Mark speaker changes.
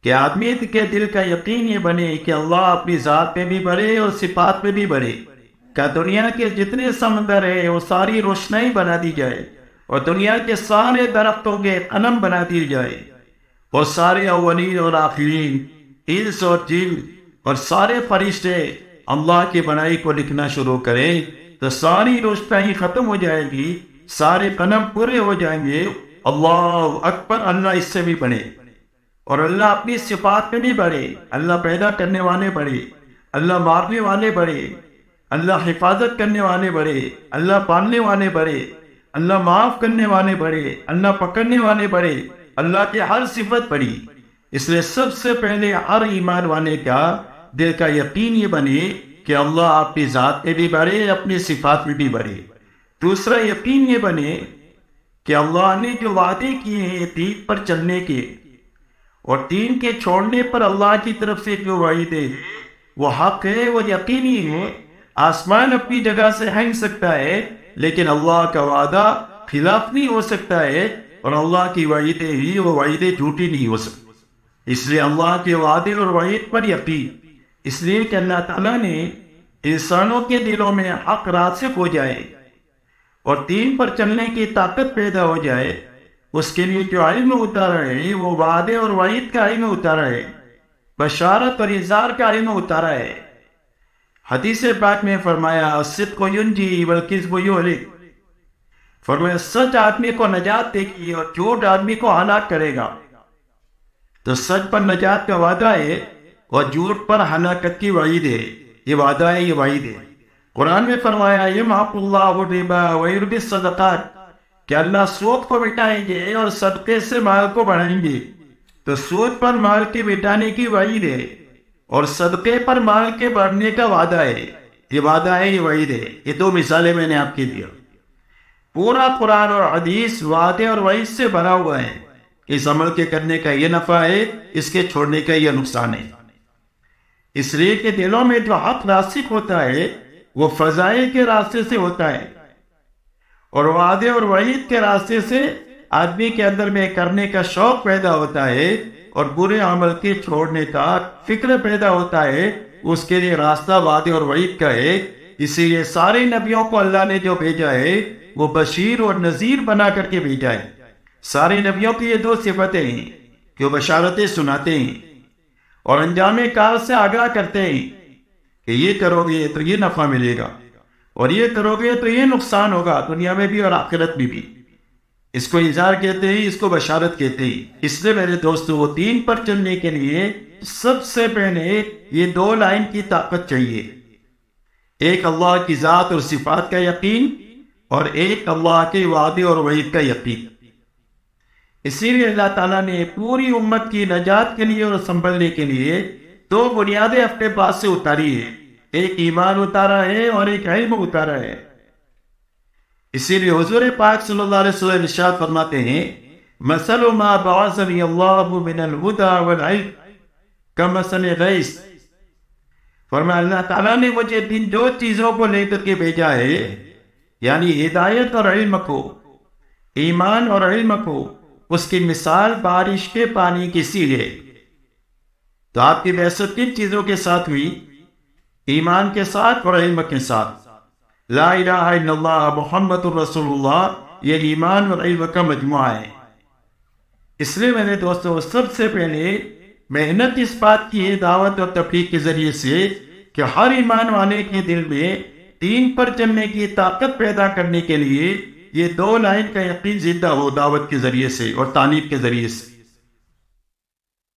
Speaker 1: کہ آدمی کے دل کا یقین یہ بنے کہ اللہ اپنی ذات میں بھی بڑے اور صفات میں بھی بڑے، کہ دنیا کے جتنے سمندر ہیں وہ ساری روشنائی بنا دی جائے، اور دنیا کے سارے درختوں کے قلم بنا دی جائے، اور سارے اولین اور آخرین، انس اور جن اور سارے فرشتے اللہ کی بنائی کو لکھنا شروع کریں، تو ساری روشنائی ختم ہو جائے گی، سارے قلم پورے ہو جائیں گے۔ اللہ اکبر، اللہ اس سے بھی بڑے، اور اللہ اپنی صفات میں بھی بڑے، اللہ پیدا کرنے والے بڑے، اللہ مارنے والے بڑے، اللہ حفاظت کرنے والے بڑے، اللہ پالنے والے بڑے، اللہ معاف کرنے والے بڑے، اللہ پکڑنے والے بڑے، اللہ کی ہر صفت بڑی۔ اس لیے سب سے پہلے ہر ایمان والے کا دل کا یقین یہ بنے کہ اللہ اپنی ذات میں بھی بڑے، اپنی صفات میں بھی بڑے۔ دوسرا یقین یہ بنے کہ اللہ نے جو وعدے کیے ہیں دین پر چلنے کے اور دین کے چھوڑنے پر اللہ کی طرف سے جو وعدے ہیں وہ حق ہے، وہ یقینی ہے۔ آسمان اپنی جگہ سے ہنگ سکتا ہے لیکن اللہ کا وعدہ خلاف نہیں ہو سکتا ہے، اور اللہ کی وعدے ہی وہ وعدے جھوٹی نہیں ہو سکتی۔ اس لیے اللہ کے وعدے اور وعید پر یقین، اس لیے کہ اللہ تعالیٰ نے انسانوں کے دلوں میں حق راسخ ہو جائے اور دین پر چلنے کی طاقت پیدا ہو جائے، اس کے لیے جو علم اتارا ہے وہ وعدے اور وعید کا علم اتارا ہے، بشارت اور انذار کا علم اتارا ہے۔ حدیث پاک میں فرمایا الصدق ینجی والکذب یہلک، فرمایا سچ آدمی کو نجات دے گی اور جھوٹ آدمی کو ہلاک کرے گا۔ تو سچ پر نجات کا وعدہ ہے اور جھوٹ پر ہلاکت کی وعید ہے، یہ وعدہ ہے، یہ وعید ہے۔ قرآن میں فرمایا یمحق اللہ الربا ویربی الصدقات، کہ اللہ سود کو مٹائیں گے اور صدقے سے مال کو بڑھائیں گے۔ تو سود پر مال کے مٹانے کی وعید ہے اور صدقے پر مال کے بڑھنے کا وعدہ ہے، یہ وعدہ ہے، یہ وعید ہے۔ یہ دو مثالیں میں نے آپ کی دیا۔ پورا قرآن اور حدیث وعدے اور وعید سے بھرا ہوا ہے۔ اس عمل کے کرنے کا یہ نفع ہے، اس کے چھوڑنے کا یہ نقصان ہے۔ اس لیے کہ دلوں میں جو حق راسخ ہوتا ہے وہ فضائل کے راستے سے ہوتا ہے، اور وعدے اور وعید کے راستے سے آدمی کے اندر میں کرنے کا شوق پیدا ہوتا ہے اور برے عمل کے چھوڑنے کا فکر پیدا ہوتا ہے۔ اس کے لیے راستہ وعدے اور وعید کا ہے۔ اسی لیے سارے نبیوں کو اللہ نے جو بھیجا ہے وہ بشیر اور نذیر بنا کر کے بھیجا ہے۔ سارے نبیوں کی یہ دو صفتیں ہیں کہ وہ بشارتیں سناتے ہیں اور انجام کار سے آگاہ کرتے ہیں کہ یہ کرو گے تو یہ نفع ملے گا اور یہ کرو گے تو یہ نقصان ہوگا، دنیا میں بھی اور آخرت میں بھی۔ اس کو انذار کہتے ہیں، اس کو بشارت کہتے ہیں۔ اس لیے میرے دوستو، وہ دین پر چلنے کے لیے سب سے پہلے یہ دو لائن کی طاقت چاہیے، ایک اللہ کی ذات اور صفات کا یقین اور ایک اللہ کے وعدے اور وعید کا یقین۔ اسی لیے اللہ تعالیٰ نے پوری امت کی نجات کے لیے اور سنبھلنے کے لیے دو بنیادیں اپنے پاس سے اتاری ہے، ایک ایمان اتارا ہے اور ایک علم اتارا ہے۔ اسی لیے حضور پاک صلی اللہ علیہ وسلم ارشاد فرماتے ہیں مثل ما بعثنی اللہ من الہدی والعلم کمثل غیث، فرمایا اللہ تعالیٰ نے مجھے دو چیزوں کو لے کر کے بھیجا ہے، یعنی ہدایت اور علم کو، ایمان اور علم کو، اس کی مثال بارش کے پانی کی سی ہے۔ تو آپ کی بعثت کن چیزوں کے ساتھ ہوئی؟ ایمان کے ساتھ اور علم کے ساتھ۔ لا الہ الا اللہ محمد الرسول اللہ، یہ ایمان اور علم کا مجموعہ ہے۔ اس لیے میرے دوستو، سب سے پہلے محنت اس بات کی ہے دعوت اور تبلیغ کے ذریعے سے کہ ہر ایمان والے کے دل میں دین پر چلنے کی طاقت پیدا کرنے کے لیے یہ دو لائن کا یقین زندہ ہو، دعوت کے ذریعے سے اور تعلیم کے ذریعے سے۔